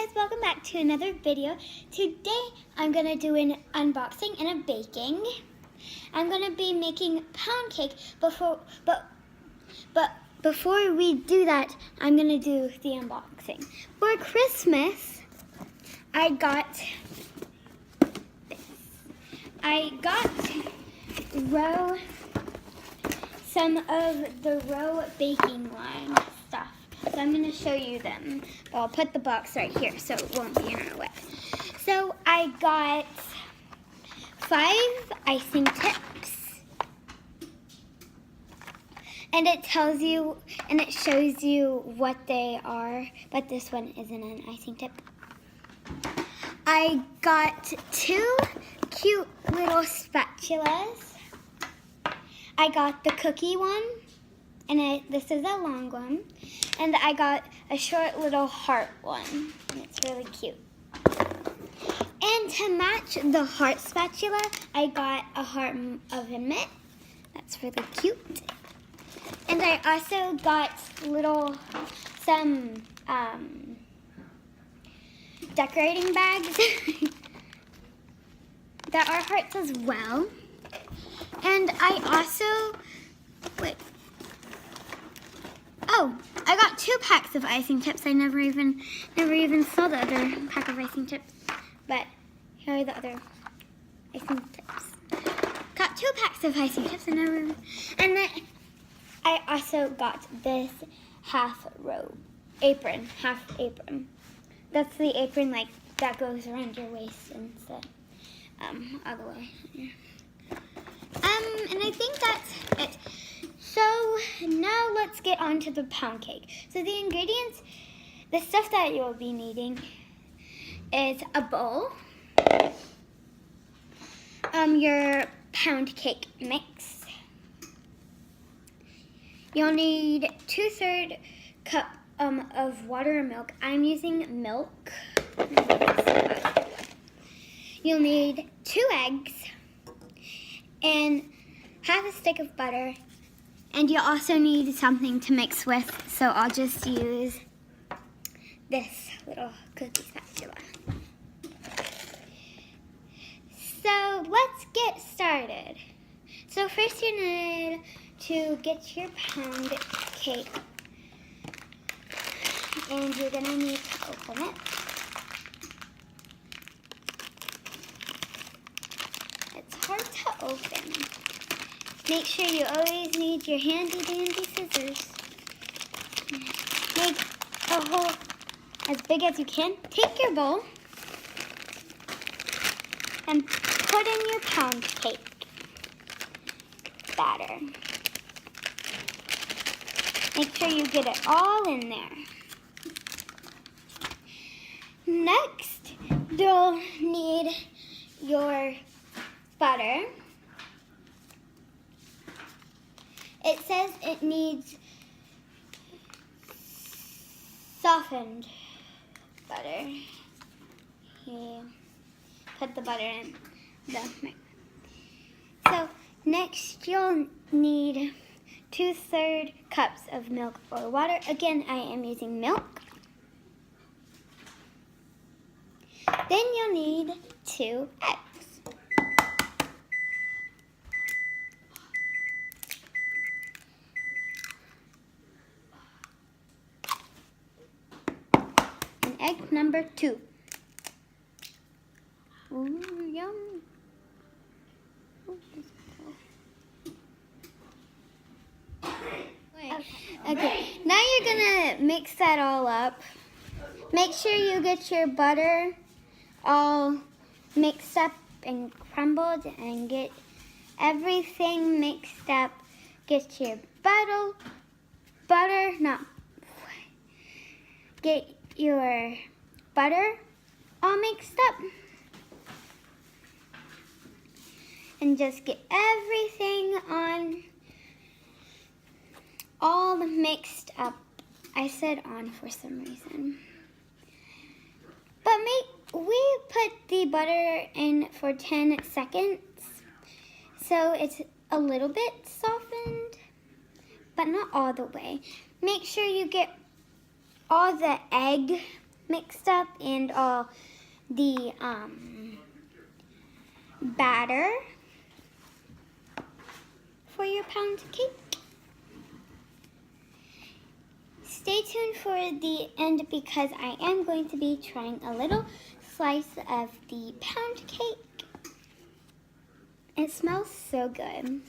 guys, welcome back to another video. Today I'm going to do an unboxing and a baking. I'm going to be making pound cake before we do that, I'm going to do the unboxing. For Christmas, I got this. I got some of the Row baking line stuff. So I'm going to show you them. I'll put the box right here so it won't be in our way. So I got 5 icing tips. And it tells you and it shows you what they are, but this one isn't an icing tip. I got 2 cute little spatulas. I got the cookie one, and this is a long one. And I got a short little heart one, and it's really cute. And to match the heart spatula, I got a heart oven mitt. That's really cute. And I also got some decorating bags that are hearts as well. And I also, I got 2 packs of icing tips. I never even saw the other pack of icing tips, but here are the other icing tips. Got 2 packs of icing tips, and then I also got this half apron. That's the apron that goes around your waist instead, all the way here. And I think that's it. So now let's get on to the pound cake. So the ingredients, the stuff that you'll be needing is a bowl, your pound cake mix. You'll need 2/3 cup of water or milk. I'm using milk. You'll need 2 eggs and half a stick of butter. And you also need something to mix with, so I'll just use this little cookie spatula. So let's get started. So first you need to get your pound cake, and you're gonna need to open it. It's hard to open. Make sure you always need your handy dandy scissors. Make a hole as big as you can. Take your bowl and put in your pound cake batter. Make sure you get it all in there. Next, you'll need your butter. It says it needs softened butter. Here, put the butter in the microwave. So next you'll need 2/3 cups of milk or water. Again, I am using milk. Then you'll need 2 eggs. Egg number 2. Ooh, yum. Okay, now you're gonna mix that all up. Make sure you get your butter all mixed up and crumbled, and get everything mixed up. Get your get your butter all mixed up, and just get everything all mixed up. I said on for some reason, but we put the butter in for 10 seconds, so it's a little bit softened, but not all the way. Make sure you get all the egg mixed up and all the batter for your pound cake. Stay tuned for the end because I am going to be trying a little slice of the pound cake. It smells so good.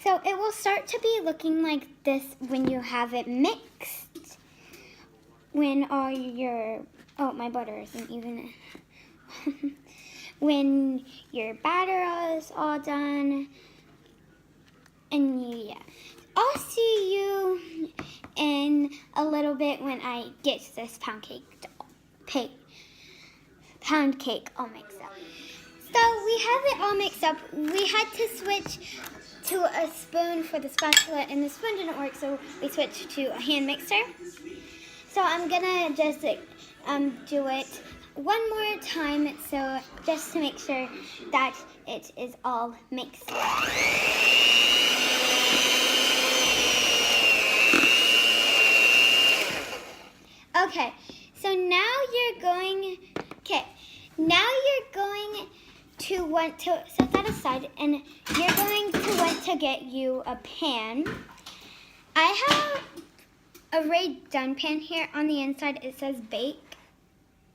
So it will start to be looking like this when you have it mixed. When all your, oh, my butter isn't even, when your batter is all done. And yeah, I'll see you in a little bit when I get this pound cake all mixed up. So we have it all mixed up. We had to switch to a spoon for the spatula, and the spoon didn't work, so we switched to a hand mixer. So I'm gonna just do it one more time, so just to make sure that it is all mixed up. Okay, so now you're going to want to set that aside, and you're going to want to get you a pan. I have a Rae Dunn pan here. On the inside it says bake,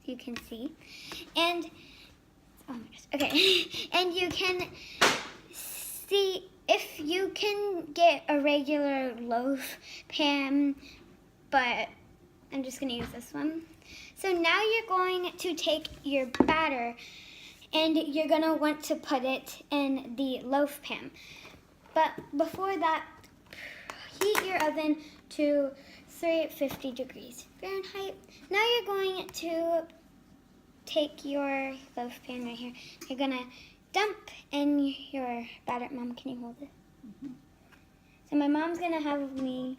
you can see, and oh my gosh, okay, and you can see if you can get a regular loaf pan, but I'm just going to use this one. So now you're going to take your batter and you're going to want to put it in the loaf pan. But before that, heat your oven to 350 degrees Fahrenheit. Now you're going to take your loaf pan right here. You're going to dump in your batter. Mom, can you hold it? Mm-hmm. So my mom's going to help me.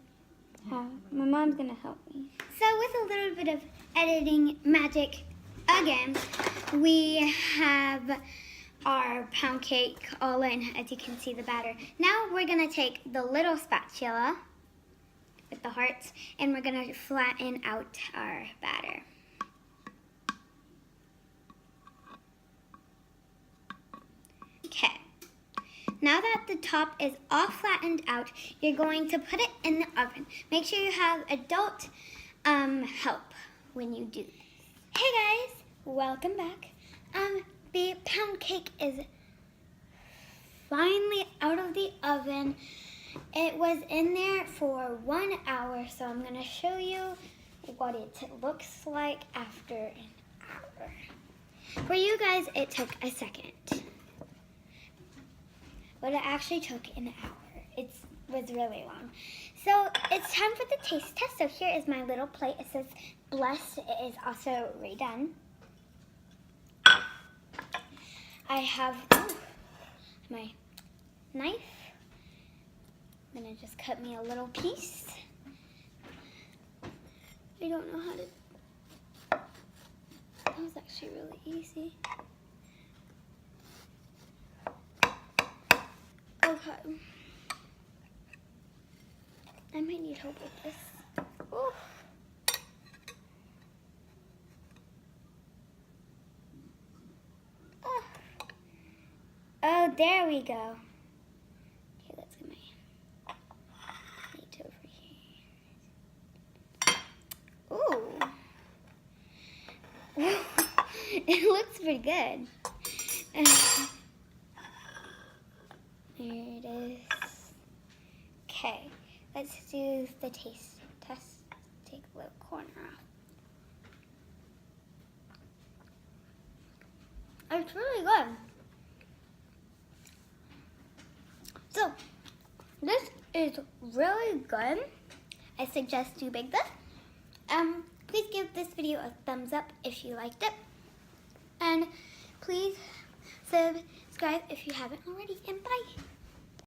So with a little bit of editing magic, again, we have our pound cake all in, as you can see the batter. Now we're gonna take the little spatula with the hearts, and we're gonna flatten out our batter. Okay. Now that the top is all flattened out, you're going to put it in the oven. Make sure you have adult help when you do this. Hey guys, welcome back. The pound cake is finally out of the oven. It was in there for 1 hour, so I'm gonna show you what it looks like after an hour. For you guys, it took a second. But it actually took an hour. It was really long. So it's time for the taste test. So here is my little plate. It says blessed. It is also Rae Dunn. I have my knife. I'm gonna just cut me a little piece. I don't know how to. That was actually really easy. Okay. I might need help with this. Ooh. Oh, there we go. Okay, let's get my plate over here. Ooh. It looks pretty good. There it is. Okay, let's do the taste test. Take a little corner off. It's really good. So, this is really good. I suggest you bake this. Please give this video a thumbs up if you liked it. And please subscribe if you haven't already. And bye.